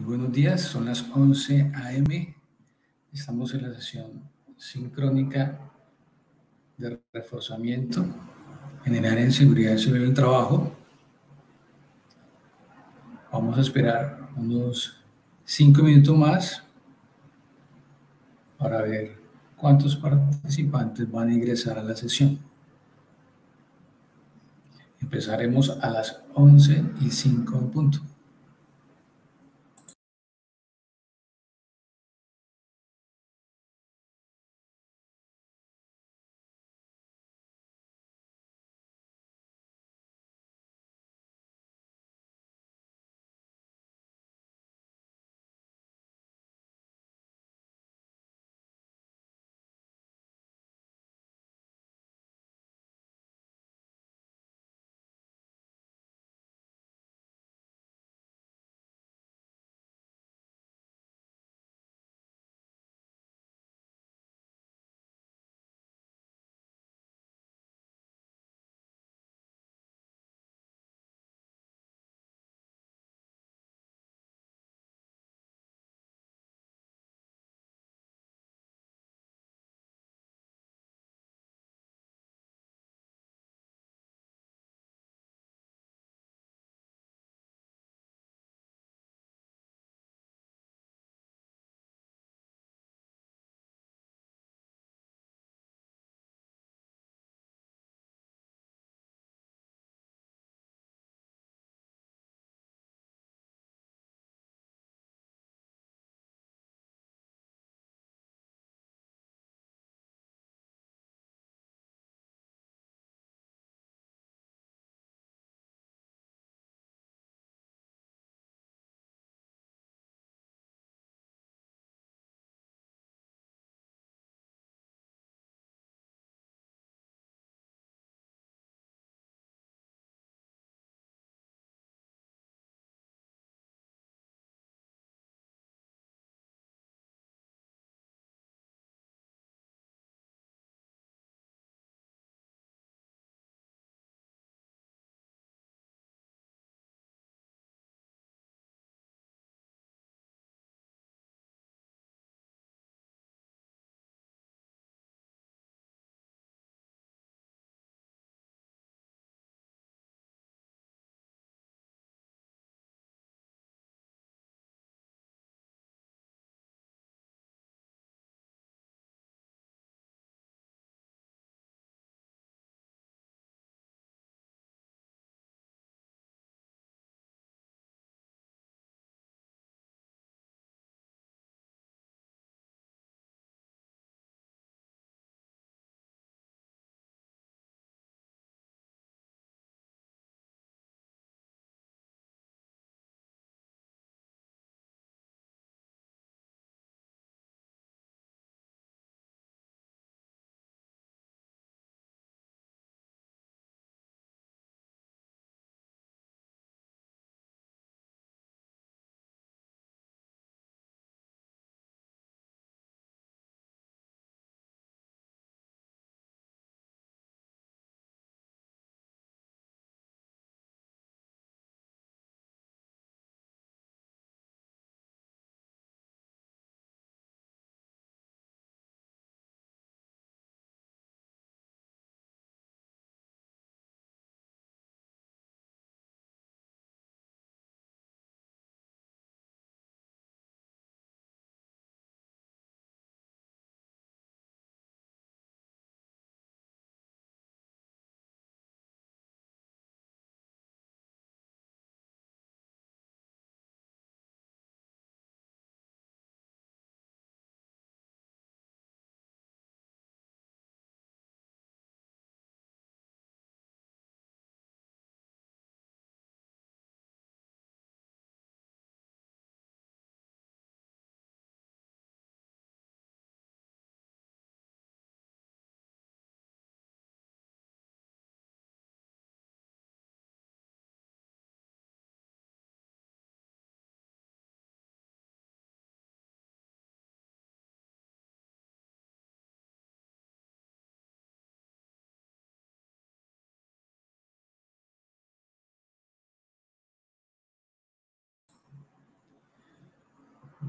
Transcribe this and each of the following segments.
Buenos días, son las 11 a.m. Estamos en la sesión sincrónica de reforzamiento en el área de seguridad y seguridad del trabajo. Vamos a esperar unos 5 minutos más para ver cuántos participantes van a ingresar a la sesión. Empezaremos a las 11:05 en punto.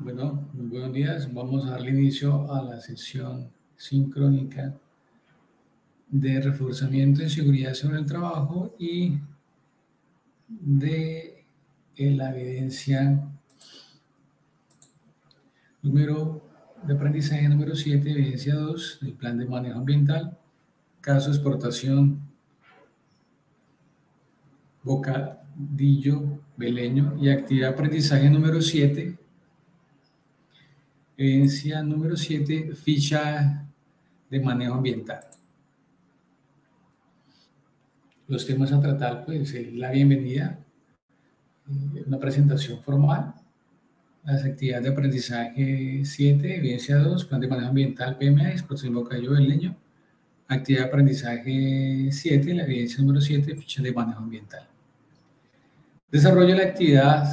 Bueno, muy buenos días. Vamos a darle inicio a la sesión sincrónica de reforzamiento en seguridad sobre el trabajo y de la evidencia de aprendizaje número 7, evidencia 2 del plan de manejo ambiental, caso exportación Bocadillo Beleño y actividad de aprendizaje número 7. Evidencia número 7, ficha de manejo ambiental. Los temas a tratar, pues, la bienvenida, una presentación formal, las actividades de aprendizaje 7, evidencia 2, plan de manejo ambiental PMA, explotación Bocadillo Beleño, actividad de aprendizaje 7, la evidencia número 7, ficha de manejo ambiental. Desarrollo de la actividad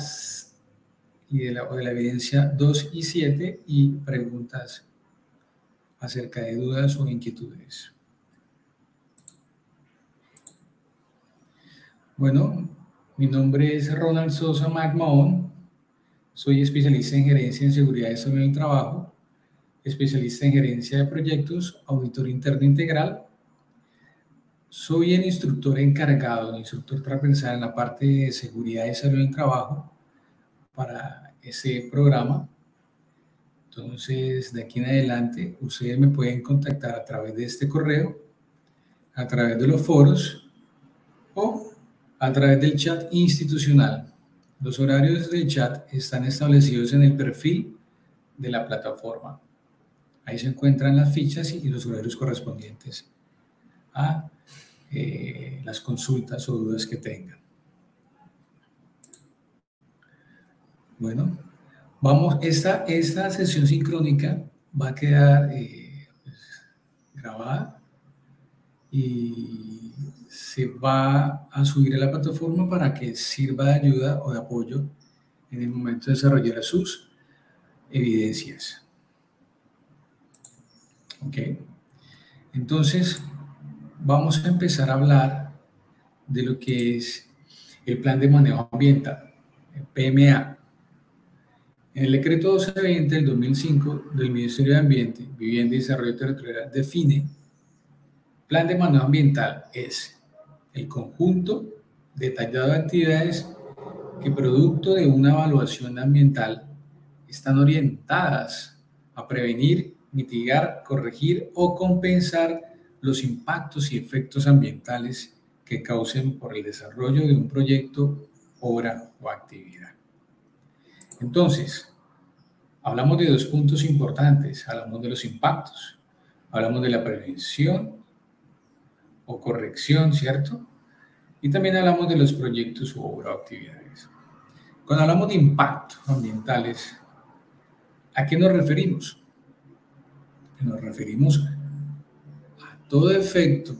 y de la evidencia 2 y 7 y preguntas acerca de dudas o inquietudes. Bueno, mi nombre es Ronald Sosa McMahon, soy especialista en gerencia en seguridad y salud en el trabajo, especialista en gerencia de proyectos, auditor interno integral. Soy el instructor encargado, el instructor transversal en la parte de seguridad y salud en el trabajo para ese programa. Entonces, de aquí en adelante, ustedes me pueden contactar a través de este correo, a través de los foros o a través del chat institucional. Los horarios del chat están establecidos en el perfil de la plataforma. Ahí se encuentran las fichas y los horarios correspondientes a las consultas o dudas que tengan. Bueno, vamos, esta sesión sincrónica va a quedar pues, grabada y se va a subir a la plataforma para que sirva de ayuda o de apoyo en el momento de desarrollar sus evidencias. ¿Ok? Entonces, vamos a empezar a hablar de lo que es el plan de manejo ambiental, el PMA. En el decreto 1220 del 2005 del Ministerio de Ambiente, Vivienda y Desarrollo Territorial define plan de manejo ambiental es el conjunto detallado de actividades que producto de una evaluación ambiental están orientadas a prevenir, mitigar, corregir o compensar los impactos y efectos ambientales que causen por el desarrollo de un proyecto, obra o actividad. Entonces, hablamos de dos puntos importantes, hablamos de los impactos, hablamos de la prevención o corrección, ¿cierto? Y también hablamos de los proyectos u obra o actividades. Cuando hablamos de impactos ambientales, ¿a qué nos referimos? Nos referimos a todo efecto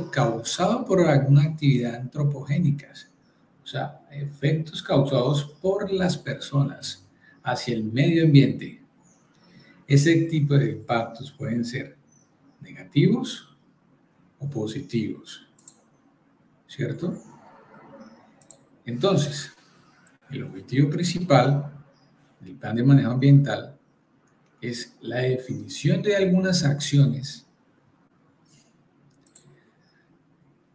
causado por alguna actividad antropogénica, o sea, efectos causados por las personas hacia el medio ambiente. Ese tipo de impactos pueden ser negativos o positivos, ¿cierto? Entonces, el objetivo principal del plan de manejo ambiental es la definición de algunas acciones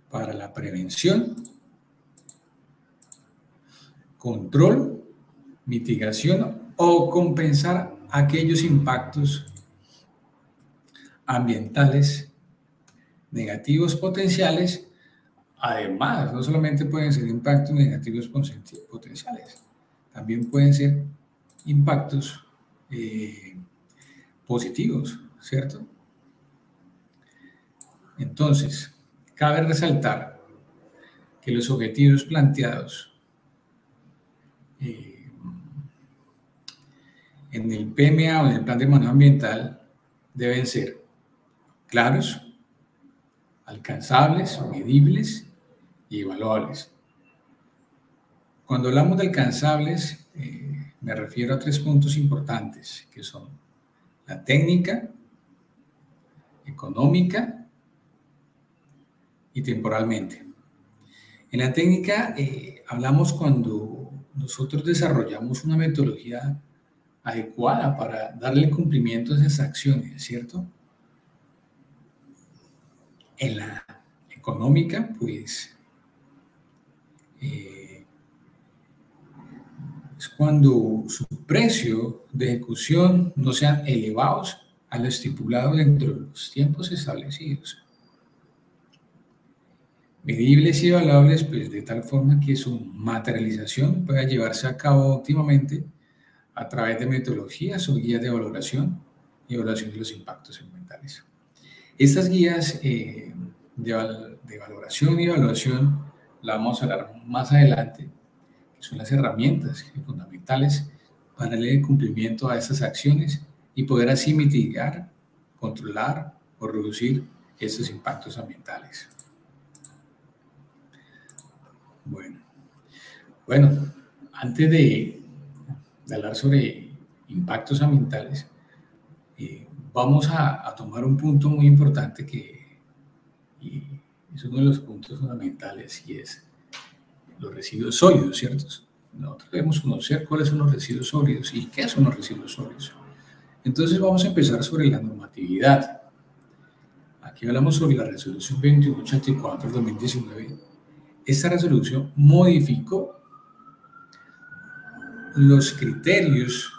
para la prevención, control, mitigación o compensar aquellos impactos ambientales negativos potenciales. Además, no solamente pueden ser impactos negativos potenciales, también pueden ser impactos positivos, ¿cierto? Entonces, cabe resaltar que los objetivos planteados en el PMA o en el plan de manejo ambiental deben ser claros, alcanzables, medibles y evaluables. Cuando hablamos de alcanzables, me refiero a tres puntos importantes, que son la técnica, económica y temporalmente. En la técnica hablamos cuando nosotros desarrollamos una metodología adecuada para darle cumplimiento a esas acciones, ¿cierto? En la económica, pues, es cuando su precio de ejecución no sean elevados a lo estipulado dentro de los tiempos establecidos. Medibles y evaluables, pues de tal forma que su materialización pueda llevarse a cabo óptimamente a través de metodologías o guías de valoración y evaluación de los impactos ambientales. Estas guías de valoración y evaluación las vamos a hablar más adelante, que son las herramientas fundamentales para darle cumplimiento a estas acciones y poder así mitigar, controlar o reducir estos impactos ambientales. Bueno, antes de hablar sobre impactos ambientales, vamos a tomar un punto muy importante que es uno de los puntos fundamentales y es los residuos sólidos, ¿cierto? Nosotros debemos conocer cuáles son los residuos sólidos y qué son los residuos sólidos. Entonces vamos a empezar sobre la normatividad. Aquí hablamos sobre la resolución 2184/2019. Esta resolución modificó los criterios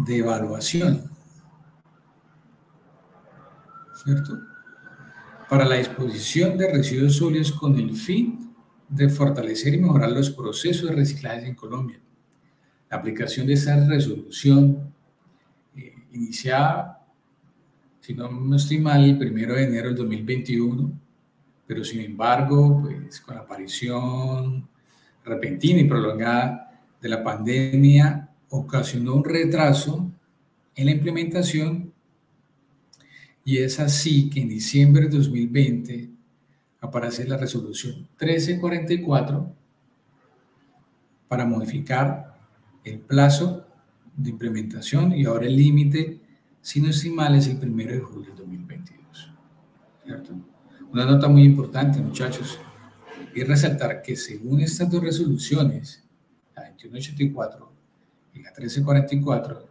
de evaluación, ¿cierto? Para la disposición de residuos sólidos con el fin de fortalecer y mejorar los procesos de reciclaje en Colombia. La aplicación de esta resolución iniciada, si no estoy mal, el 1 de enero del 2021, pero sin embargo, pues con la aparición repentina y prolongada de la pandemia, ocasionó un retraso en la implementación y es así que en diciembre de 2020 aparece la resolución 1344 para modificar el plazo de implementación y ahora el límite, si no estoy mal, es el 1 de julio de 2022. ¿Cierto? Una nota muy importante, muchachos, es resaltar que según estas dos resoluciones, la 2184 y la 1344,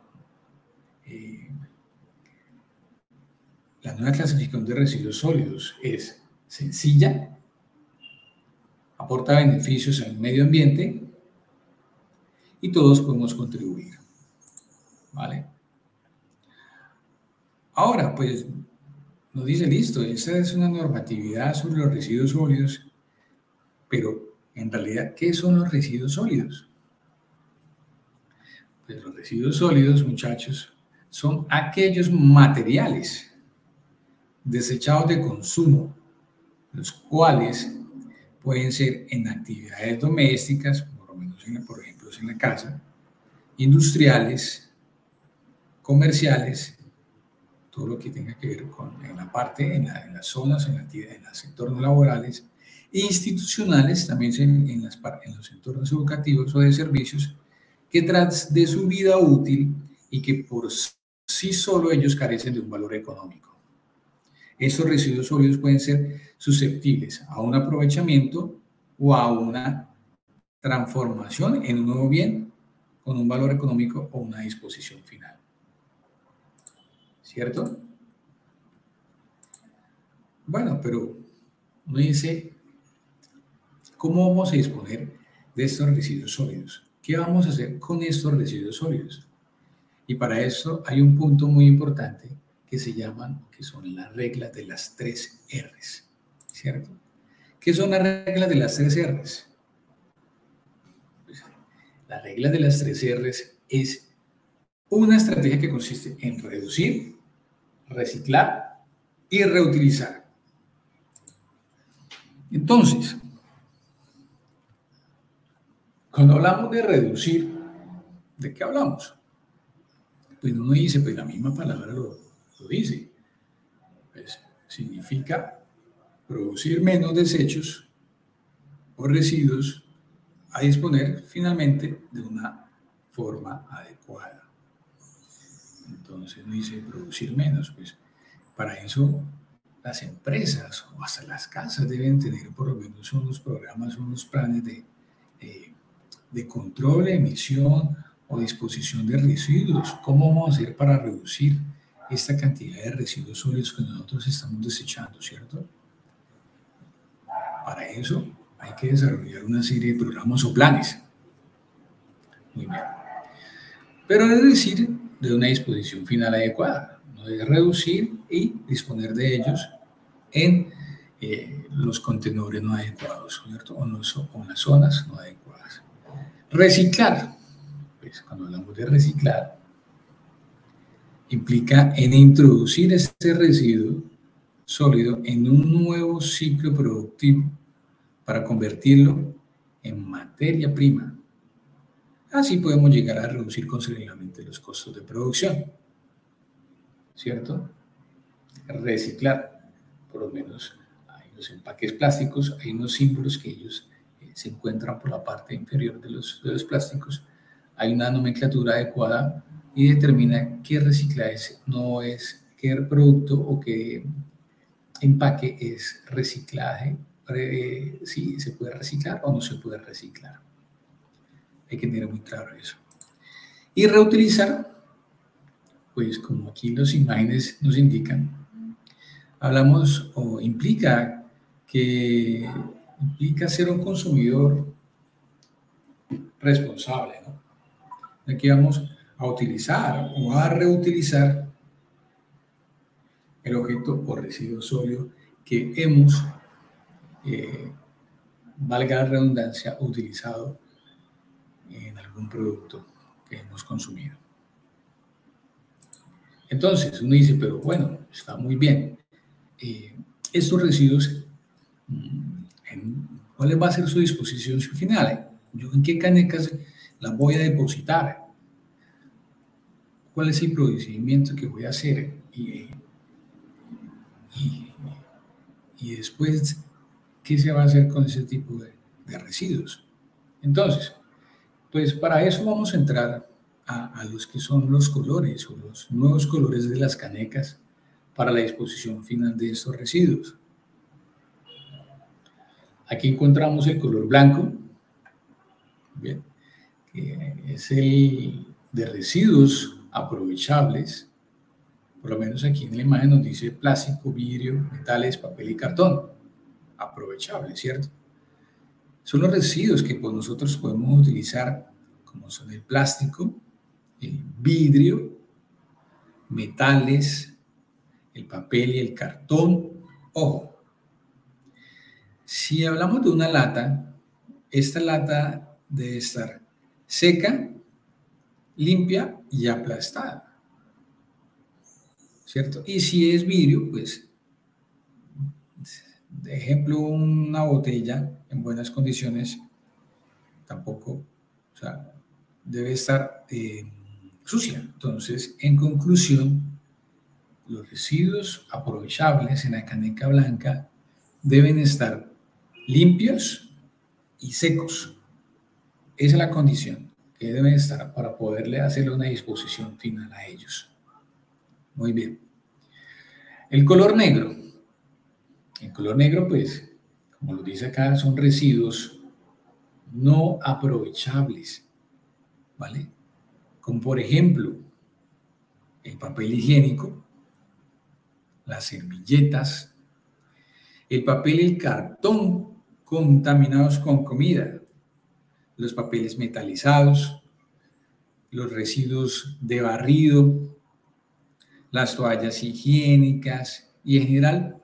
la nueva clasificación de residuos sólidos es sencilla, aporta beneficios al medio ambiente y todos podemos contribuir. ¿Vale? Ahora, pues, nos dice, listo, esa es una normatividad sobre los residuos sólidos, pero en realidad, ¿qué son los residuos sólidos? Pues los residuos sólidos, muchachos, son aquellos materiales desechados de consumo, los cuales pueden ser en actividades domésticas, por lo menos por ejemplo en la casa, industriales, comerciales, todo lo que tenga que ver con en la parte, en las zonas, en los entornos laborales, institucionales, también en los entornos educativos o de servicios, que tras de su vida útil y que por sí solo ellos carecen de un valor económico. Estos residuos sólidos pueden ser susceptibles a un aprovechamiento o a una transformación en un nuevo bien con un valor económico o una disposición final. ¿Cierto? Bueno, pero uno dice, ¿cómo vamos a disponer de estos residuos sólidos? ¿Qué vamos a hacer con estos residuos sólidos? Y para eso hay un punto muy importante que son las reglas de las 3 R's, ¿cierto? ¿Qué son las reglas de las 3 R's? Pues, las reglas de las 3 R's es una estrategia que consiste en reducir, reciclar y reutilizar. Entonces, cuando hablamos de reducir, ¿de qué hablamos? Pues uno dice, pues la misma palabra lo dice. Pues significa producir menos desechos o residuos a disponer finalmente de una forma adecuada. Entonces uno dice producir menos, pues para eso las empresas o hasta las casas deben tener por lo menos unos programas, unos planes de de control, emisión o disposición de residuos. ¿Cómo vamos a hacer para reducir esta cantidad de residuos sólidos que nosotros estamos desechando, cierto? Para eso hay que desarrollar una serie de programas o planes. Muy bien. Pero es decir, de una disposición final adecuada. No es reducir y disponer de ellos en los contenedores no adecuados, ¿cierto? O en las zonas no adecuadas. Reciclar. Pues cuando hablamos de reciclar, implica en introducir este residuo sólido en un nuevo ciclo productivo para convertirlo en materia prima. Así podemos llegar a reducir considerablemente los costos de producción, ¿cierto? Reciclar, por lo menos hay los empaques plásticos, hay unos símbolos que ellos se encuentran por la parte inferior de los plásticos, hay una nomenclatura adecuada y determina qué reciclaje no es, qué producto o qué empaque es reciclaje, si se puede reciclar o no se puede reciclar. Hay que tener muy claro eso. Y reutilizar, pues como aquí las imágenes nos indican, hablamos o implica ser un consumidor responsable, ¿no? Aquí vamos a utilizar o a reutilizar el objeto o residuo sólido que hemos, valga la redundancia, utilizado en algún producto que hemos consumido. Entonces, uno dice, pero bueno, está muy bien. Estos residuos, ¿cuál va a ser su disposición final? ¿Yo en qué canecas las voy a depositar? ¿Cuál es el procedimiento que voy a hacer? Y después, ¿qué se va a hacer con ese tipo de residuos? Entonces, pues para eso vamos a entrar a los que son los colores o los nuevos colores de las canecas para la disposición final de estos residuos. Aquí encontramos el color blanco, bien, que es el de residuos aprovechables. Por lo menos aquí en la imagen nos dice plástico, vidrio, metales, papel y cartón. Aprovechables, ¿cierto? Son los residuos que pues, nosotros podemos utilizar, como son el plástico, el vidrio, metales, el papel y el cartón. Ojo, si hablamos de una lata, esta lata debe estar seca, limpia y aplastada, ¿cierto? Y si es vidrio, pues, de ejemplo, una botella en buenas condiciones, tampoco, o sea, debe estar sucia. Entonces, en conclusión, los residuos aprovechables en la caneca blanca deben estar limpios y secos. Esa es la condición que deben estar para poderle hacer una disposición final a ellos. Muy bien. El color negro. El color negro, pues, como lo dice acá, son residuos no aprovechables, ¿vale? Como por ejemplo, el papel higiénico, las servilletas, el papel y el cartón contaminados con comida, los papeles metalizados, los residuos de barrido, las toallas higiénicas y en general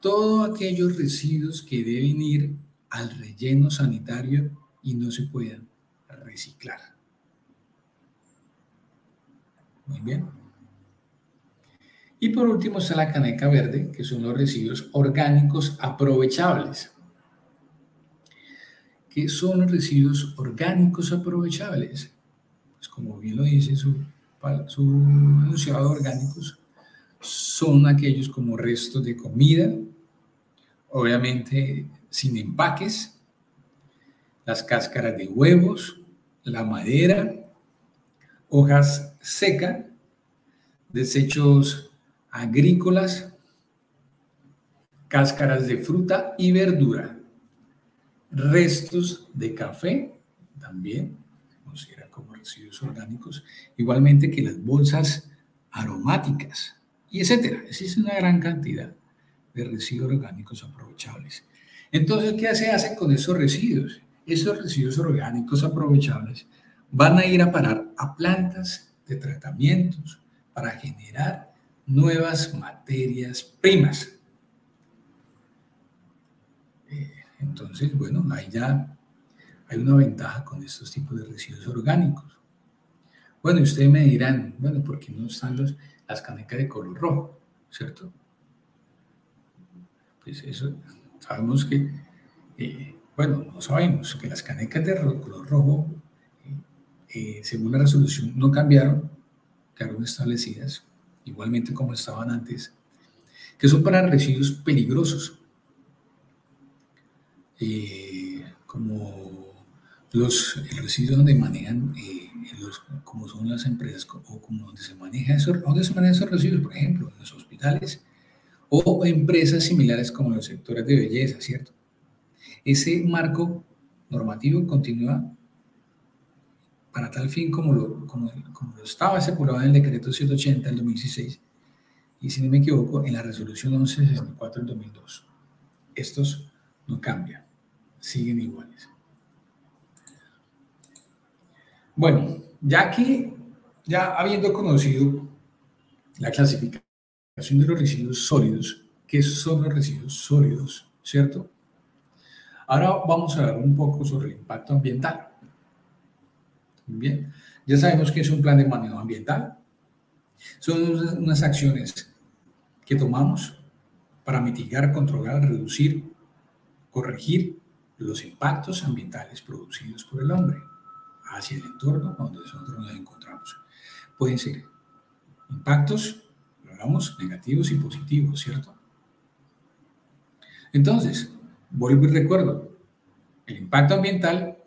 todos aquellos residuos que deben ir al relleno sanitario y no se puedan reciclar. Muy bien. Y por último está la caneca verde, que son los residuos orgánicos aprovechables. ¿Qué son los residuos orgánicos aprovechables? Pues como bien lo dice su enunciado, orgánicos son aquellos como restos de comida, obviamente sin empaques, las cáscaras de huevos, la madera, hojas secas, desechos agrícolas, cáscaras de fruta y verdura, restos de café, también se consideran como residuos orgánicos, igualmente que las bolsas aromáticas, y etcétera. Existe una gran cantidad de residuos orgánicos aprovechables. Entonces, ¿qué se hace con esos residuos? Esos residuos orgánicos aprovechables van a ir a parar a plantas de tratamientos para generar nuevas materias primas. Entonces, bueno, ahí ya hay una ventaja con estos tipos de residuos orgánicos. Bueno, y ustedes me dirán, bueno, ¿por qué no están las canecas de color rojo? ¿Cierto? Pues eso, sabemos que, bueno, no sabemos que las canecas de color rojo, según la resolución, no cambiaron, quedaron establecidas, igualmente como estaban antes, que son para residuos peligrosos, como el residuo donde manejan, como son las empresas, o como donde se manejan esos residuos, por ejemplo, en los hospitales, o empresas similares como los sectores de belleza, ¿cierto? Ese marco normativo continúa para tal fin como lo estaba estipulado en el decreto 180 del 2016 y, si no me equivoco, en la resolución 1164 del 2002. Estos no cambian, siguen iguales. Bueno, ya habiendo conocido la clasificación de los residuos sólidos, ¿qué son los residuos sólidos? ¿Cierto? Ahora vamos a hablar un poco sobre el impacto ambiental. Bien, ya sabemos que es un plan de manejo ambiental. Son unas acciones que tomamos para mitigar, controlar, reducir, corregir los impactos ambientales producidos por el hombre hacia el entorno donde nosotros nos encontramos. Pueden ser impactos, hablamos, negativos y positivos, ¿cierto? Entonces, vuelvo y recuerdo, el impacto ambiental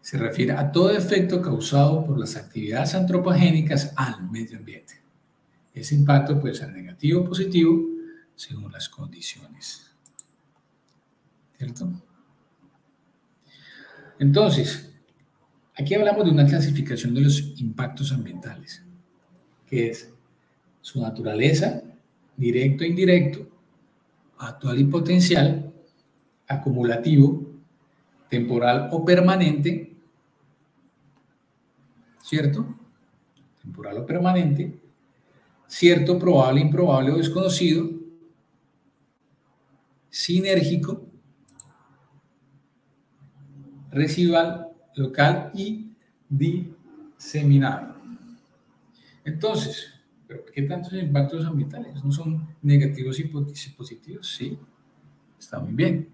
se refiere a todo efecto causado por las actividades antropogénicas al medio ambiente. Ese impacto puede ser negativo o positivo según las condiciones, ¿cierto? Entonces, aquí hablamos de una clasificación de los impactos ambientales, que es su naturaleza, directo e indirecto, actual y potencial, acumulativo, temporal o permanente, ¿cierto? Temporal o permanente, cierto, probable, improbable o desconocido, sinérgico, residual, local y diseminado. Entonces, ¿pero qué tantos impactos ambientales? ¿No son negativos y positivos? Sí, está muy bien.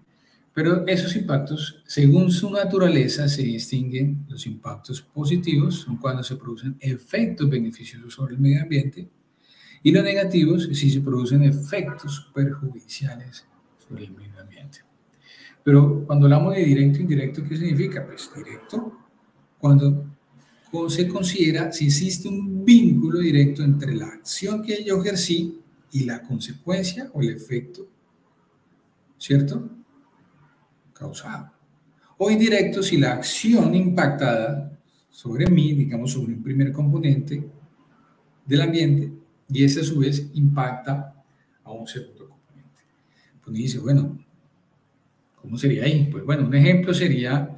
Pero esos impactos, según su naturaleza, se distinguen. Los impactos positivos son cuando se producen efectos beneficiosos sobre el medio ambiente, y los negativos si se producen efectos perjudiciales sobre el medio ambiente. Pero cuando hablamos de directo e indirecto, ¿qué significa? Pues directo, cuando se considera si existe un vínculo directo entre la acción que yo ejercí y la consecuencia o el efecto, ¿cierto?, causado. O indirecto si la acción impactada sobre mí, digamos, sobre un primer componente del ambiente, y ese a su vez impacta a un segundo componente. Pues dice, bueno, ¿cómo sería ahí? Pues bueno, un ejemplo sería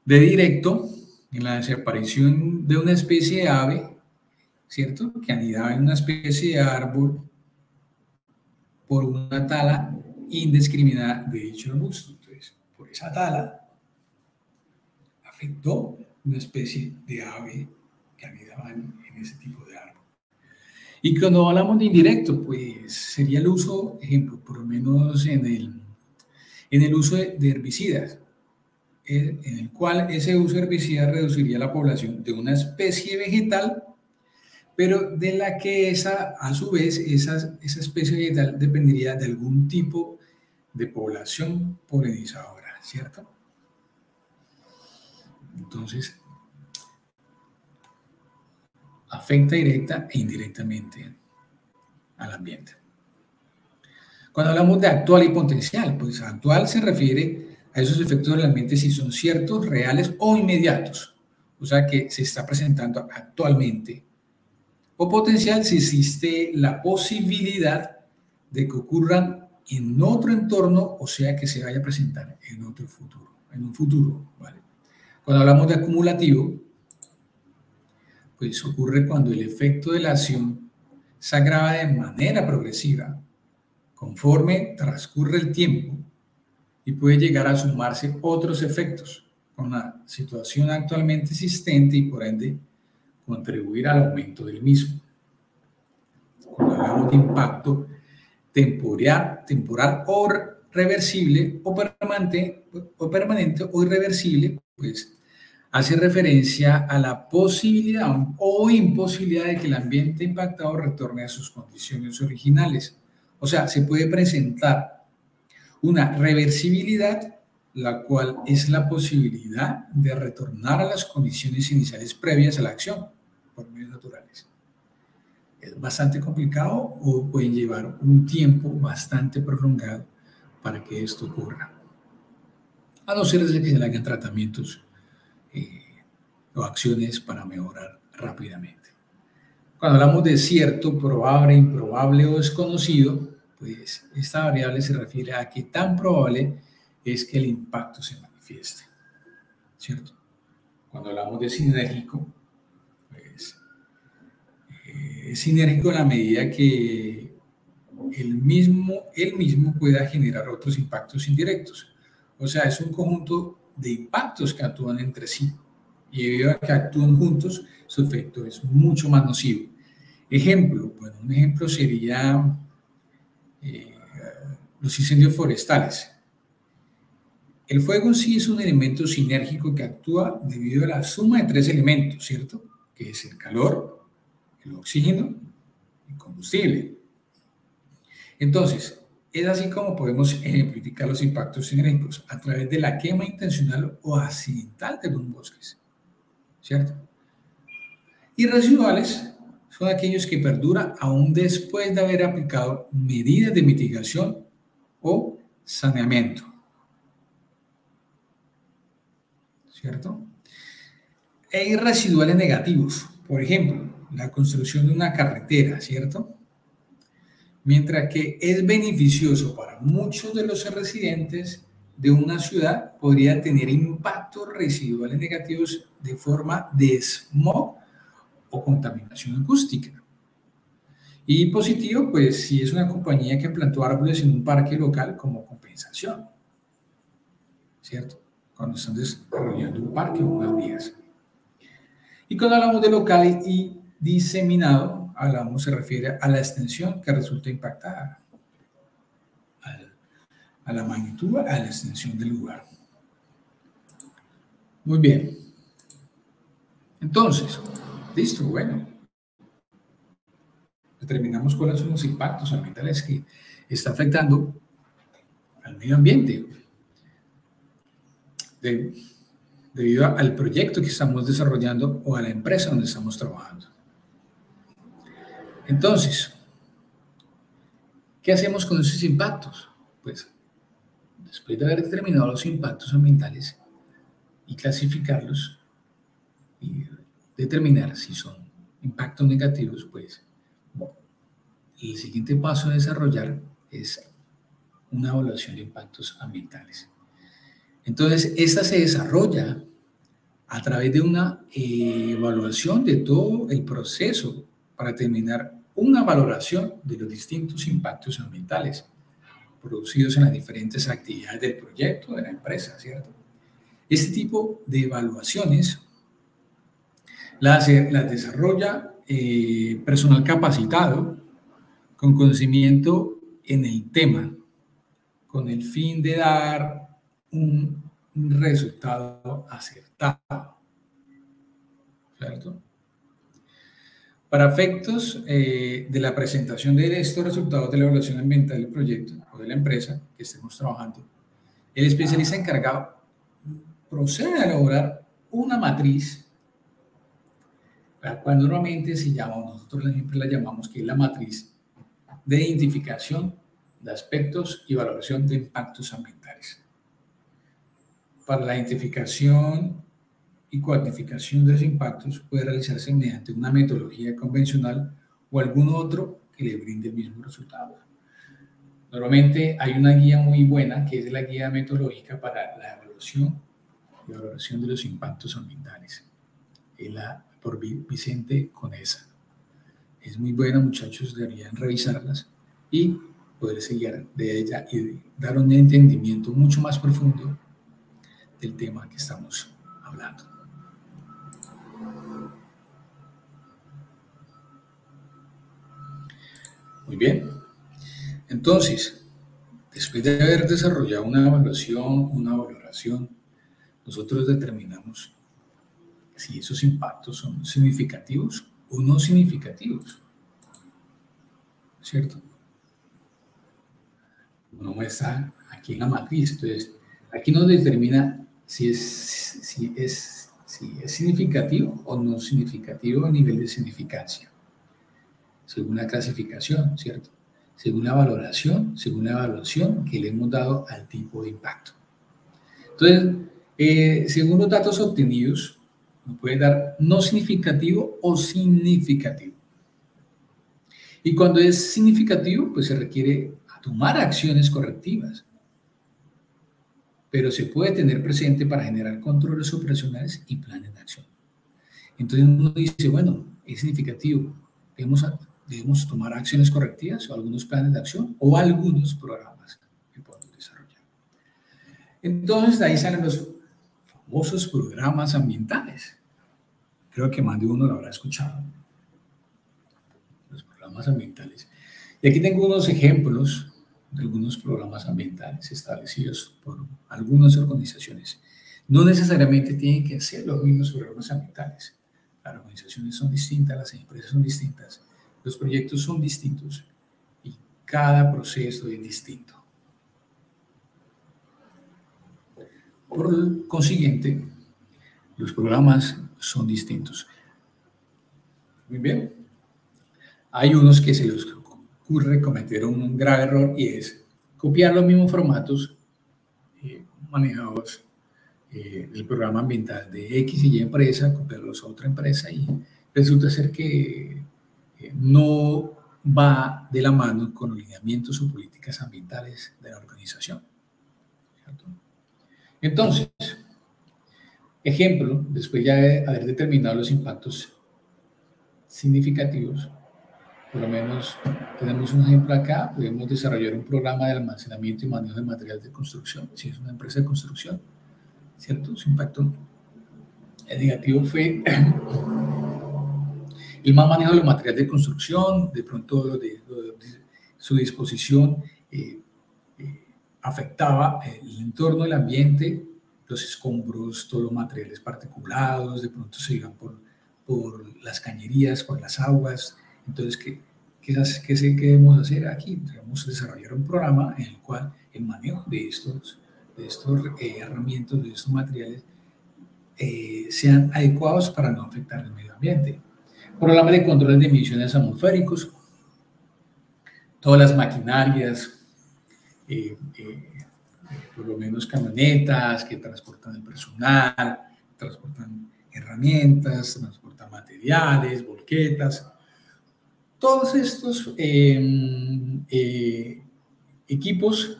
de directo en la desaparición de una especie de ave, ¿cierto?, que anidaba en una especie de árbol por una tala indiscriminada de dicho arbusto. Entonces, por esa tala afectó una especie de ave que anidaba en ese tipo de árbol. Y cuando hablamos de indirecto, pues sería el uso, ejemplo, por lo menos en el uso de herbicidas, en el cual ese uso de herbicidas reduciría la población de una especie vegetal, pero de la que a su vez, esa especie vegetal dependería de algún tipo de población polinizadora, ¿cierto? Entonces, afecta directa e indirectamente al ambiente. Cuando hablamos de actual y potencial, pues actual se refiere a esos efectos del ambiente si son ciertos, reales o inmediatos, o sea que se está presentando actualmente, o potencial si existe la posibilidad de que ocurran en otro entorno, o sea que se vaya a presentar en otro futuro, en un futuro, ¿vale? Cuando hablamos de acumulativo, pues ocurre cuando el efecto de la acción se agrava de manera progresiva conforme transcurre el tiempo y puede llegar a sumarse otros efectos con la situación actualmente existente y por ende contribuir al aumento del mismo. Cuando hablamos de impacto temporal o reversible o permanente o irreversible, pues hace referencia a la posibilidad o imposibilidad de que el ambiente impactado retorne a sus condiciones originales. O sea, se puede presentar una reversibilidad, la cual es la posibilidad de retornar a las condiciones iniciales previas a la acción por medios naturales. Es bastante complicado o puede llevar un tiempo bastante prolongado para que esto ocurra. A no ser que se le hagan tratamientos o acciones para mejorar rápidamente. Cuando hablamos de cierto, probable, improbable o desconocido, pues esta variable se refiere a qué tan probable es que el impacto se manifieste, ¿cierto? Cuando hablamos de sinérgico, pues es sinérgico en la medida que él mismo pueda generar otros impactos indirectos. O sea, es un conjunto de impactos que actúan entre sí. Y debido a que actúan juntos, su efecto es mucho más nocivo. Ejemplo, bueno, un ejemplo sería los incendios forestales. El fuego en sí es un elemento sinérgico que actúa debido a la suma de tres elementos, ¿cierto? Que es el calor, el oxígeno y el combustible. Entonces, es así como podemos ejemplificar los impactos sinérgicos a través de la quema intencional o accidental de los bosques, ¿cierto? Y residuales son aquellos que perduran aún después de haber aplicado medidas de mitigación o saneamiento, ¿cierto? Hay residuales negativos, por ejemplo, la construcción de una carretera, ¿cierto? Mientras que es beneficioso para muchos de los residentes de una ciudad, podría tener impactos residuales negativos de forma de smog o contaminación acústica. Y positivo, pues si es una compañía que plantó árboles en un parque local como compensación, ¿cierto? Cuando están desarrollando un parque o unas vías. Y cuando hablamos de local y diseminado, se refiere a la extensión que resulta impactada, a la magnitud, a la extensión del lugar. Muy bien. Entonces, listo, bueno. Determinamos cuáles son los impactos ambientales que está afectando al medio ambiente debido al proyecto que estamos desarrollando o a la empresa donde estamos trabajando. Entonces, ¿qué hacemos con esos impactos? Pues, después de haber determinado los impactos ambientales y clasificarlos y determinar si son impactos negativos, pues, el siguiente paso a desarrollar es una evaluación de impactos ambientales. Entonces, esta se desarrolla a través de una evaluación de todo el proceso para determinar una valoración de los distintos impactos ambientales producidos en las diferentes actividades del proyecto de la empresa, ¿cierto? Este tipo de evaluaciones las desarrolla personal capacitado con conocimiento en el tema, con el fin de dar un resultado acertado, ¿cierto? Para efectos de la presentación de estos resultados de la evaluación ambiental del proyecto o de la empresa que estemos trabajando, el especialista encargado procede a elaborar una matriz, la cual normalmente se llama, o nosotros siempre la llamamos, que es la matriz de identificación de aspectos y valoración de impactos ambientales. para la identificación y cuantificación de los impactos puede realizarse mediante una metodología convencional o algún otro que le brinde el mismo resultado. Normalmente hay una guía muy buena que es la guía metodológica para la evaluación y valoración de los impactos ambientales. Es la por Vicente Conesa. Es muy buena, muchachos, deberían revisarlas y poder seguir de ella y dar un entendimiento mucho más profundo del tema que estamos hablando. Muy bien. Entonces, después de haber desarrollado una evaluación, una valoración, nosotros determinamos si esos impactos son significativos o no significativos, ¿cierto? Uno muestra aquí en la matriz, entonces aquí nos determina si es significativo o no significativo a nivel de significancia, según la clasificación, ¿cierto? Según la valoración, según la evaluación que le hemos dado al tipo de impacto. Entonces, según los datos obtenidos, nos puede dar no significativo o significativo. Y cuando es significativo, pues se requiere tomar acciones correctivas. Pero se puede tener presente para generar controles operacionales y planes de acción. Entonces uno dice, bueno, es significativo, debemos tomar acciones correctivas o algunos planes de acción o algunos programas que podemos desarrollar. Entonces de ahí salen los famosos programas ambientales. Creo que más de uno lo habrá escuchado. Los programas ambientales. Y aquí tengo unos ejemplos de algunos programas ambientales establecidos por algunas organizaciones. No necesariamente tienen que ser los mismos programas ambientales. Las organizaciones son distintas, las empresas son distintas, los proyectos son distintos y cada proceso es distinto. Por consiguiente, los programas son distintos. Muy bien. Hay unos que se les ocurre cometer un grave error y es copiar los mismos formatos manejados el programa ambiental de X y Y empresa, copiarlos a otra empresa y resulta ser que no va de la mano con los lineamientos o políticas ambientales de la organización. ¿Cierto? Entonces, ejemplo, después ya de haber determinado los impactos significativos, por lo menos tenemos un ejemplo acá, podemos desarrollar un programa de almacenamiento y manejo de materiales de construcción, si es una empresa de construcción, ¿cierto? Su impacto negativo fue el mal manejo de los materiales de construcción, de pronto su disposición afectaba el entorno, el ambiente, los escombros, todos los materiales particulados, de pronto se iban por las cañerías, por las aguas. Entonces, ¿qué debemos hacer aquí? Debemos desarrollar un programa en el cual el manejo de estos herramientas, de estos materiales, sean adecuados para no afectar el medio ambiente. Programa de control de emisiones atmosféricos, todas las maquinarias, por lo menos camionetas que transportan el personal, transportan herramientas, transportan materiales, volquetas. Todos estos equipos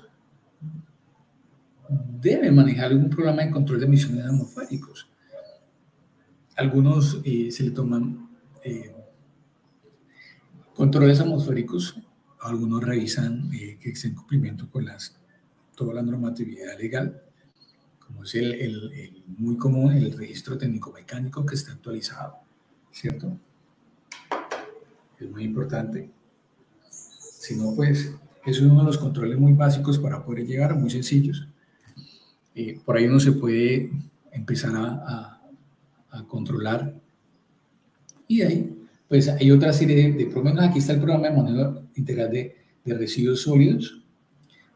deben manejar algún programa de control de emisiones atmosféricos. Algunos se le toman controles atmosféricos, algunos revisan que esté en cumplimiento con toda la normatividad legal, como es el muy común, el registro técnico-mecánico que está actualizado, ¿cierto? Es muy importante. Si no, pues es uno de los controles muy básicos para poder llegar, muy sencillos. Por ahí uno se puede empezar a controlar. Y de ahí, pues hay otra serie de, por lo menos aquí está el programa de manejo integral de residuos sólidos,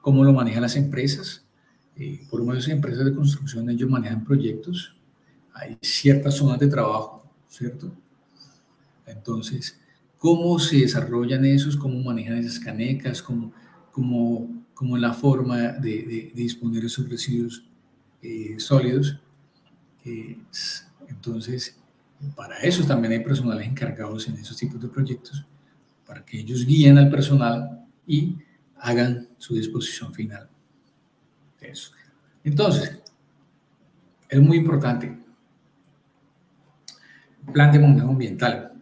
cómo lo manejan las empresas. Por lo menos en empresas de construcción ellos manejan proyectos, hay ciertas zonas de trabajo, ¿cierto? Entonces, ¿cómo se desarrollan esos? ¿Cómo manejan esas canecas? ¿Cómo la forma de disponer esos residuos? sólidos. Entonces, para eso también hay personales encargados en esos tipos de proyectos, para que ellos guíen al personal y hagan su disposición final. Eso. Entonces, es muy importante. Plan de manejo ambiental,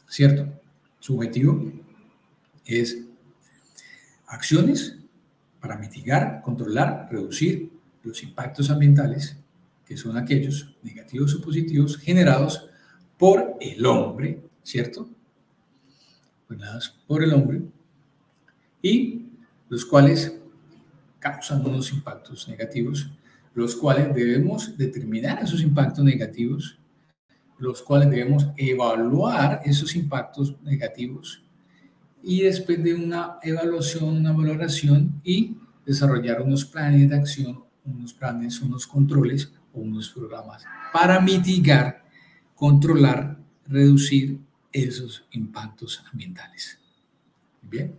¿cierto? Su objetivo es acciones para mitigar, controlar, reducir los impactos ambientales, que son aquellos negativos o positivos generados por el hombre, ¿cierto? Generados por el hombre, y los cuales causan unos impactos negativos, los cuales debemos determinar esos impactos negativos, los cuales debemos evaluar esos impactos negativos y después de una evaluación, una valoración y desarrollar unos planes de acción, unos planes, unos controles o unos programas para mitigar, controlar, reducir esos impactos ambientales. Bien.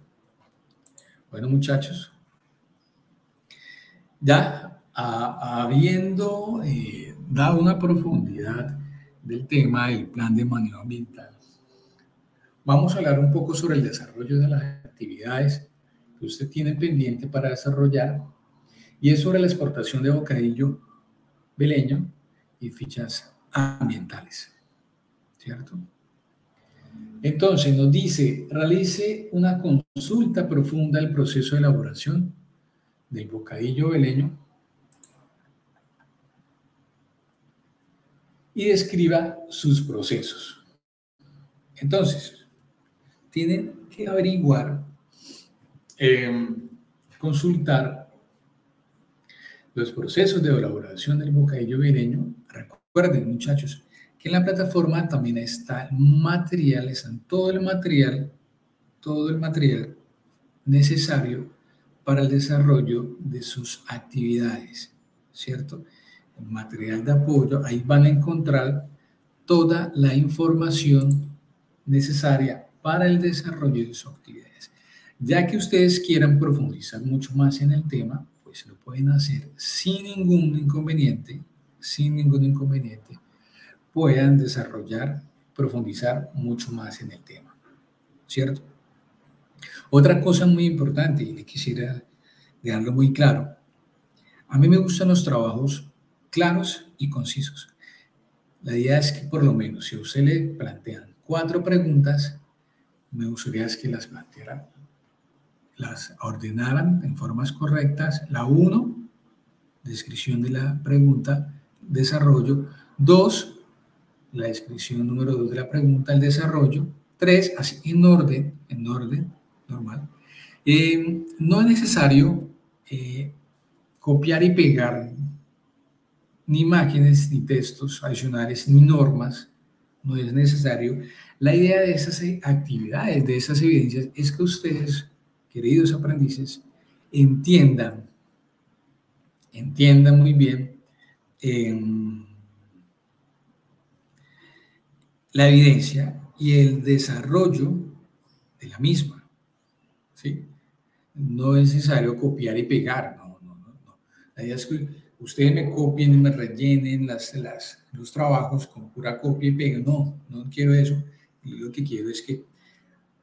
Bueno, muchachos, ya habiendo dado una profundidad del tema del plan de manejo ambiental, vamos a hablar un poco sobre el desarrollo de las actividades que usted tiene pendiente para desarrollar, y es sobre la exportación de bocadillo veleño y fichas ambientales, ¿cierto? Entonces nos dice, realice una consulta profunda del proceso de elaboración del bocadillo veleño y describa sus procesos. Entonces, tienen que averiguar, consultar los procesos de elaboración del bocadillo veleño. Recuerden, muchachos, que en la plataforma también está material, están todo el material necesario para el desarrollo de sus actividades, ¿cierto? El material de apoyo, ahí van a encontrar toda la información necesaria para el desarrollo de sus actividades. Ya que ustedes quieran profundizar mucho más en el tema, pues lo pueden hacer sin ningún inconveniente, puedan desarrollar, profundizar mucho más en el tema, ¿cierto? Otra cosa muy importante, y le quisiera dejarlo muy claro, a mí me gustan los trabajos claros y concisos. La idea es que por lo menos si a usted le plantean 4 preguntas, me gustaría que las plantearan, las ordenaran en formas correctas. La 1, descripción de la pregunta, desarrollo. 2, la descripción número 2 de la pregunta, el desarrollo. 3, así en orden normal. No es necesario copiar y pegar ni imágenes, ni textos adicionales, ni normas. No es necesario. La idea de esas actividades, de esas evidencias, es que ustedes, queridos aprendices, entiendan muy bien la evidencia y el desarrollo de la misma, ¿sí? No es necesario copiar y pegar, no. La idea es que ustedes me copien y me rellenen los trabajos con pura copia y pega. No quiero eso. Lo que quiero es que...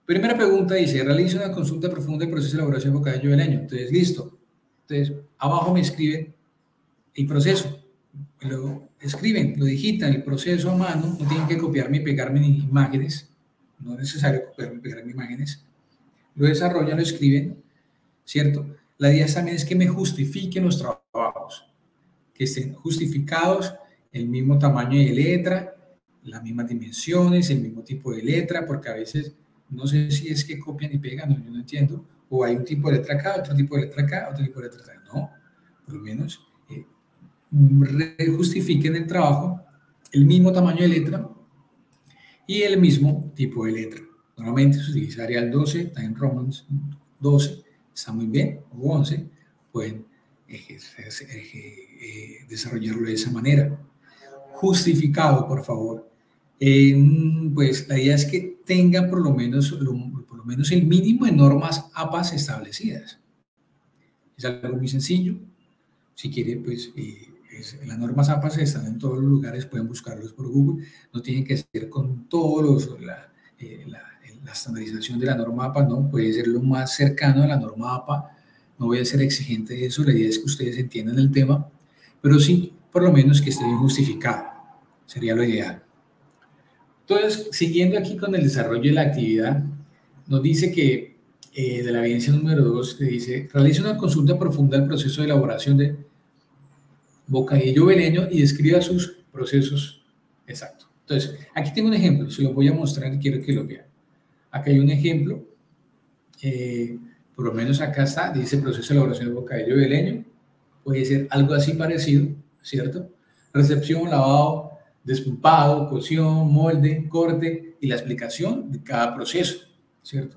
Primera pregunta dice, realiza una consulta profunda del proceso de elaboración de bocadillo veleño. Entonces, listo. Entonces, abajo me escriben el proceso. Lo escriben, lo digitan, el proceso a mano. No tienen que copiarme y pegarme ni imágenes. No es necesario copiarme y pegarme imágenes. Lo desarrollan, lo escriben, ¿cierto? La idea también es que me justifiquen los trabajos, que estén justificados, el mismo tamaño de letra, las mismas dimensiones, el mismo tipo de letra, porque a veces no sé si es que copian y pegan, yo no entiendo, o hay un tipo de letra acá, otro tipo de letra acá, otro tipo de letra acá. No, por lo menos justifiquen el trabajo, el mismo tamaño de letra y el mismo tipo de letra. Normalmente se utiliza Arial 12, Times Roman 12, está muy bien, o 11, pueden desarrollarlo de esa manera. Justificado, por favor. Pues la idea es que tengan por lo menos el mínimo de normas APAS establecidas. Es algo muy sencillo, Si quiere, pues las normas APAS están en todos los lugares, pueden buscarlos por Google, no tienen que ser con todos la estandarización de la norma APA, no, puede ser lo más cercano a la norma APA, no voy a ser exigente de eso, la idea es que ustedes entiendan el tema, pero sí, por lo menos que esté bien justificado, sería lo ideal. Entonces, siguiendo aquí con el desarrollo de la actividad, nos dice que de la evidencia número 2, te dice, realiza una consulta profunda del proceso de elaboración de bocadillo veleño y describa sus procesos exactos. Entonces, aquí tengo un ejemplo, se lo voy a mostrar y quiero que lo vean. Acá hay un ejemplo, por lo menos acá está, dice proceso de elaboración de bocadillo veleño, puede ser algo así parecido, ¿cierto? Recepción, lavado, despulpado, cocción, molde, corte y la explicación de cada proceso, ¿cierto?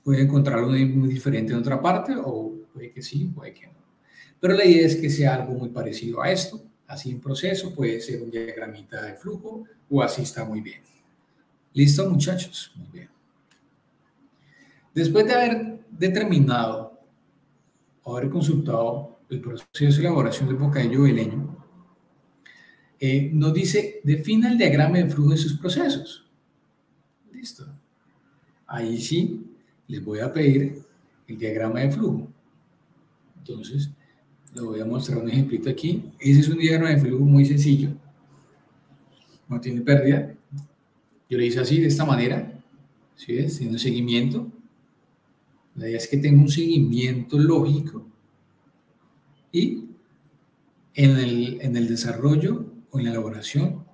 Puede encontrarlo muy diferente en otra parte o puede que sí, puede que no. Pero la idea es que sea algo muy parecido a esto, así en proceso, puede ser un diagramita de flujo o así está muy bien. ¿Listo, muchachos? Muy bien. Después de haber determinado o haber consultado el proceso de elaboración del bocadillo veleño, nos dice, defina el diagrama de flujo de sus procesos. Listo. Ahí sí, les voy a pedir el diagrama de flujo. Entonces, les voy a mostrar un ejemplito aquí. Ese es un diagrama de flujo muy sencillo. No tiene pérdida. Yo lo hice así, de esta manera. ¿Sí ves? Tiene un seguimiento. La idea es que tenga un seguimiento lógico y en el desarrollo o en la elaboración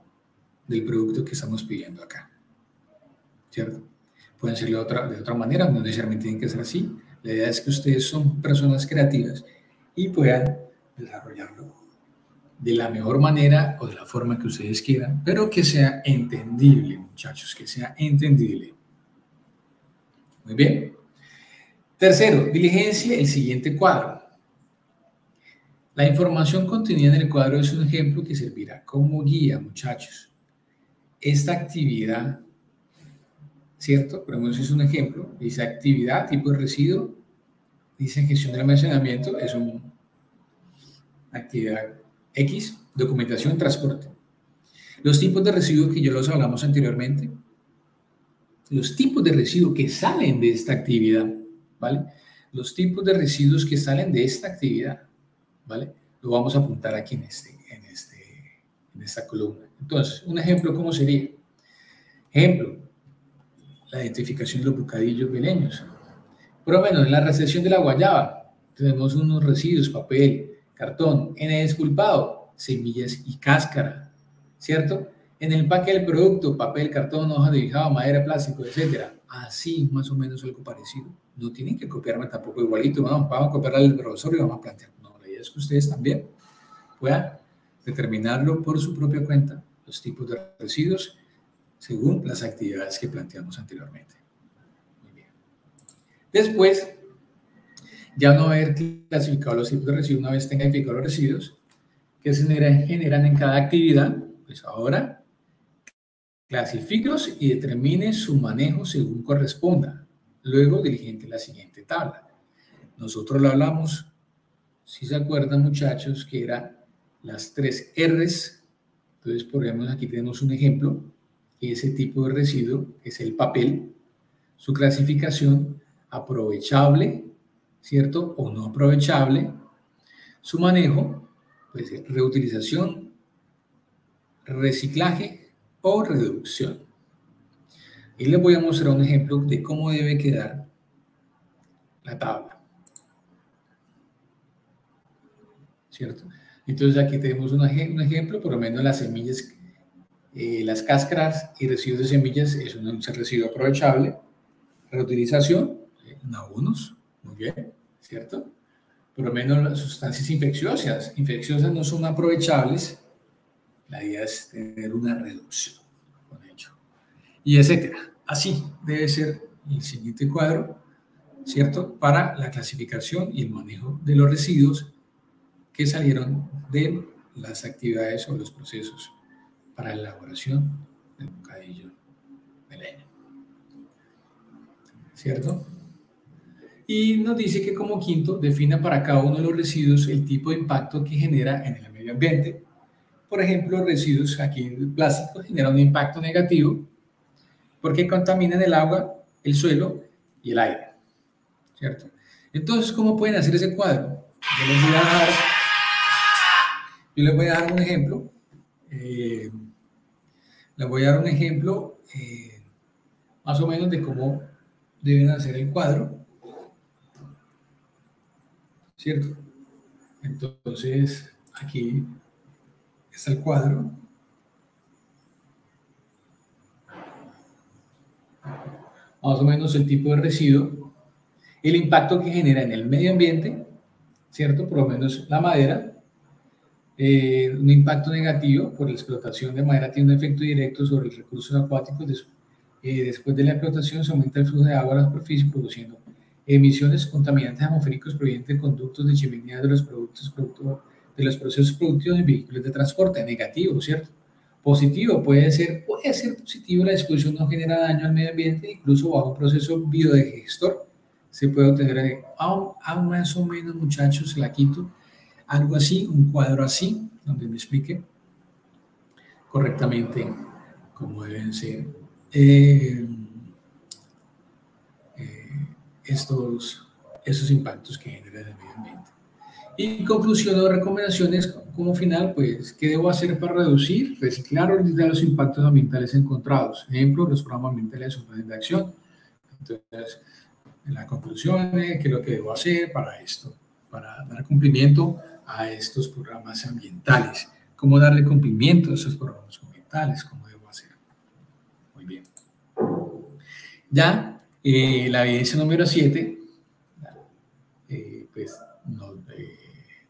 del producto que estamos pidiendo acá. ¿Cierto? Pueden ser de otra manera, no necesariamente tienen que ser así. La idea es que ustedes son personas creativas y puedan desarrollarlo de la mejor manera o de la forma que ustedes quieran, pero que sea entendible, muchachos, que sea entendible. Muy bien. Tercero, diligencia el siguiente cuadro. La información contenida en el cuadro es un ejemplo que servirá como guía, muchachos. Esta actividad, ¿cierto? Por ejemplo, es un ejemplo. Dice actividad, tipo de residuo. Dice gestión del almacenamiento, es una actividad X, documentación, transporte. Los tipos de residuos que ya los hablamos anteriormente, los tipos de residuos que salen de esta actividad, ¿vale? Los tipos de residuos que salen de esta actividad, ¿vale? Lo vamos a apuntar aquí en esta columna. Entonces, un ejemplo, ¿cómo sería? Ejemplo, la identificación de los bocadillos veleños. Por lo menos en la recepción de la guayaba tenemos unos residuos, papel, cartón. En el despulpado, semillas y cáscara, ¿cierto? En el empaque del producto, papel, cartón, hoja de lijado, madera, plástico, etc. Así, más o menos algo parecido. No tienen que copiarme tampoco igualito, vamos a copiar al profesor y vamos a plantear. No, la idea es que ustedes también puedan determinarlo por su propia cuenta, los tipos de residuos, según las actividades que planteamos anteriormente. Muy bien. Después, ya no haber clasificado los tipos de residuos, una vez tenga identificado los residuos que se generan en cada actividad, pues ahora clasifíquelos y determine su manejo según corresponda. Luego diligente la siguiente tabla. Nosotros lo hablamos, si se acuerdan muchachos, que eran las 3 R's. Entonces, por ejemplo, aquí tenemos un ejemplo, que ese tipo de residuo es el papel, su clasificación, aprovechable, ¿cierto? O no aprovechable, su manejo, pues reutilización, reciclaje o reducción. Y les voy a mostrar un ejemplo de cómo debe quedar la tabla, ¿cierto? Entonces aquí tenemos un ejemplo, por lo menos las semillas, las cáscaras y residuos de semillas es un residuo aprovechable, reutilización, en abonos, muy bien, ¿cierto? Por lo menos las sustancias infecciosas no son aprovechables, la idea es tener una reducción con ello, y etcétera. Así debe ser el siguiente cuadro, ¿cierto? Para la clasificación y el manejo de los residuos que salieron de las actividades o los procesos para la elaboración del bocadillo veleño, ¿cierto? Y nos dice que como quinto defina para cada uno de los residuos el tipo de impacto que genera en el medio ambiente. Por ejemplo, los residuos aquí plásticos generan un impacto negativo porque contaminan el agua, el suelo y el aire, ¿cierto? Entonces, ¿cómo pueden hacer ese cuadro? Yo les voy a dar un ejemplo. Les voy a dar un ejemplo más o menos de cómo deben hacer el cuadro, ¿cierto? Entonces, aquí está el cuadro. Más o menos el tipo de residuo, el impacto que genera en el medio ambiente, ¿cierto? Por lo menos la madera, un impacto negativo por la explotación de madera tiene un efecto directo sobre los recursos acuáticos. Después de la explotación se aumenta el flujo de agua a la superficie produciendo emisiones contaminantes atmosféricos provenientes de conductos de chimenea de los de los procesos productivos en vehículos de transporte. Negativo, ¿cierto? Positivo puede ser positivo, la disposición no genera daño al medio ambiente, incluso bajo un proceso biodigestor se puede obtener, aún más o menos, muchachos, la quito, algo así, un cuadro así, donde me explique correctamente cómo deben ser estos impactos que genera el medio ambiente. Y conclusión o recomendaciones como final, pues, ¿qué debo hacer para reducir, reciclar o olvidar los impactos ambientales encontrados? Ejemplo, los programas ambientales son planes de acción. Entonces, la conclusión es qué es lo que debo hacer para esto, para dar cumplimiento a estos programas ambientales. ¿Cómo darle cumplimiento a estos programas ambientales? ¿Cómo debo hacer? Muy bien. Ya, la evidencia número 7, pues,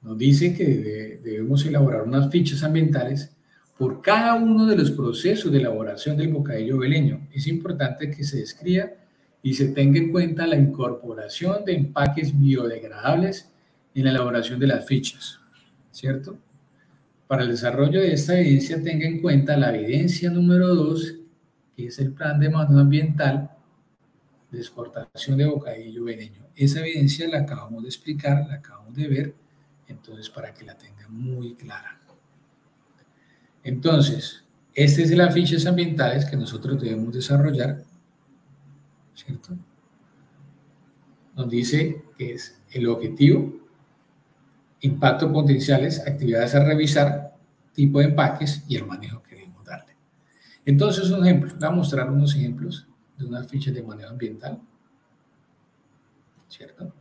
nos dice que debemos elaborar unas fichas ambientales por cada uno de los procesos de elaboración del bocadillo veleño. Es importante que se describa y se tenga en cuenta la incorporación de empaques biodegradables en la elaboración de las fichas, ¿cierto? Para el desarrollo de esta evidencia tenga en cuenta la evidencia número 2, que es el plan de manejo ambiental de exportación de bocadillo veleño. Esa evidencia la acabamos de explicar, la acabamos de ver, entonces para que la tengan muy clara. Entonces, estas es las fichas ambientales que nosotros debemos desarrollar, ¿cierto? Nos dice que es el objetivo, impacto potenciales, actividades a revisar, tipo de empaques y el manejo que debemos darle. Entonces, un ejemplo, voy a mostrar unos ejemplos de unas fichas de manejo ambiental, ¿cierto?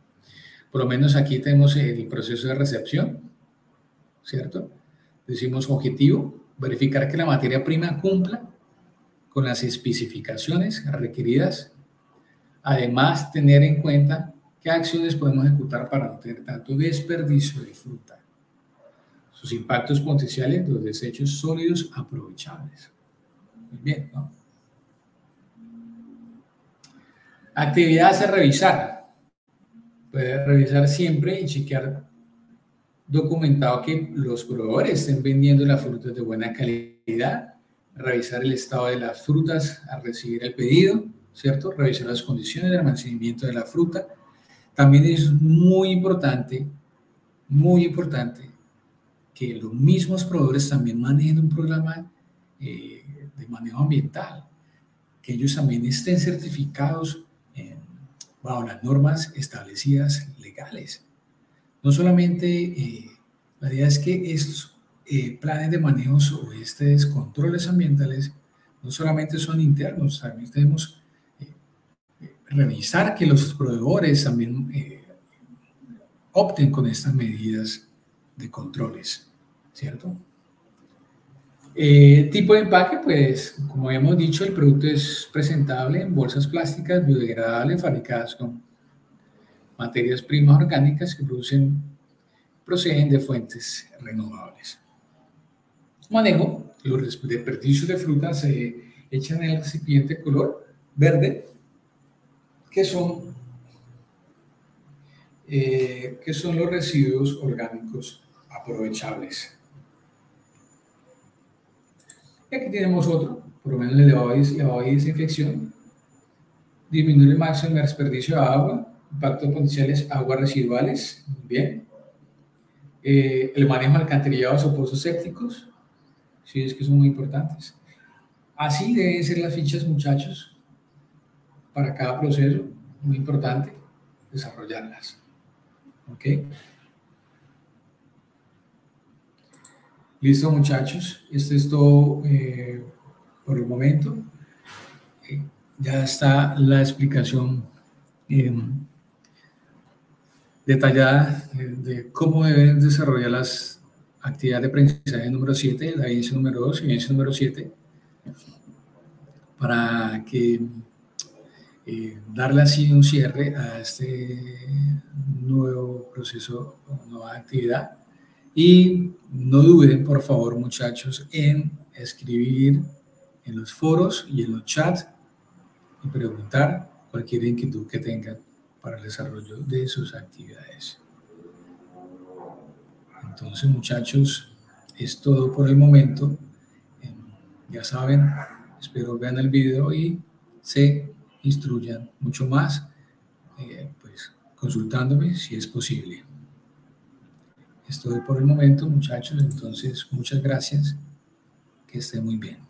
Por lo menos aquí tenemos el proceso de recepción, ¿cierto? Decimos objetivo, verificar que la materia prima cumpla con las especificaciones requeridas. Además, tener en cuenta qué acciones podemos ejecutar para no tener tanto desperdicio de fruta. Sus impactos potenciales, los desechos sólidos aprovechables. Muy bien, ¿no? Actividades a revisar. Puede revisar siempre y chequear documentado que los proveedores estén vendiendo las frutas de buena calidad, revisar el estado de las frutas al recibir el pedido, ¿cierto? Revisar las condiciones de almacenamiento de la fruta. También es muy importante que los mismos proveedores también manejen un programa de manejo ambiental, que ellos también estén certificados bajo las normas establecidas legales. No solamente, la idea es que estos planes de manejo o estos controles ambientales no solamente son internos, también debemos revisar que los proveedores también opten con estas medidas de controles, ¿cierto? Tipo de empaque, pues, como hemos dicho, el producto es presentable en bolsas plásticas biodegradables fabricadas con materias primas orgánicas que proceden de fuentes renovables. Manejo, los desperdicios de frutas se echan en el recipiente color verde, que son los residuos orgánicos aprovechables. Y aquí tenemos otro, por lo menos el lavado y desinfección, disminuir el máximo el desperdicio de agua, impactos potenciales, aguas residuales, muy bien. El manejo de alcantarillados o pozos sépticos, sí, es que son muy importantes. Así deben ser las fichas, muchachos, para cada proceso, muy importante desarrollarlas. ¿Ok? Listo, muchachos, esto es todo por el momento. Ya está la explicación detallada de cómo deben desarrollar las actividades de aprendizaje número 7, la evidencia número 2 y evidencia número 7, para que darle así un cierre a este nuevo proceso, nueva actividad. Y no duden, por favor, muchachos, en escribir en los foros y en los chats y preguntar cualquier inquietud que tengan para el desarrollo de sus actividades. Entonces, muchachos, es todo por el momento. Ya saben, espero vean el video y se instruyan mucho más, pues consultándome si es posible. Es todo por el momento, muchachos. Entonces, muchas gracias. Que estén muy bien.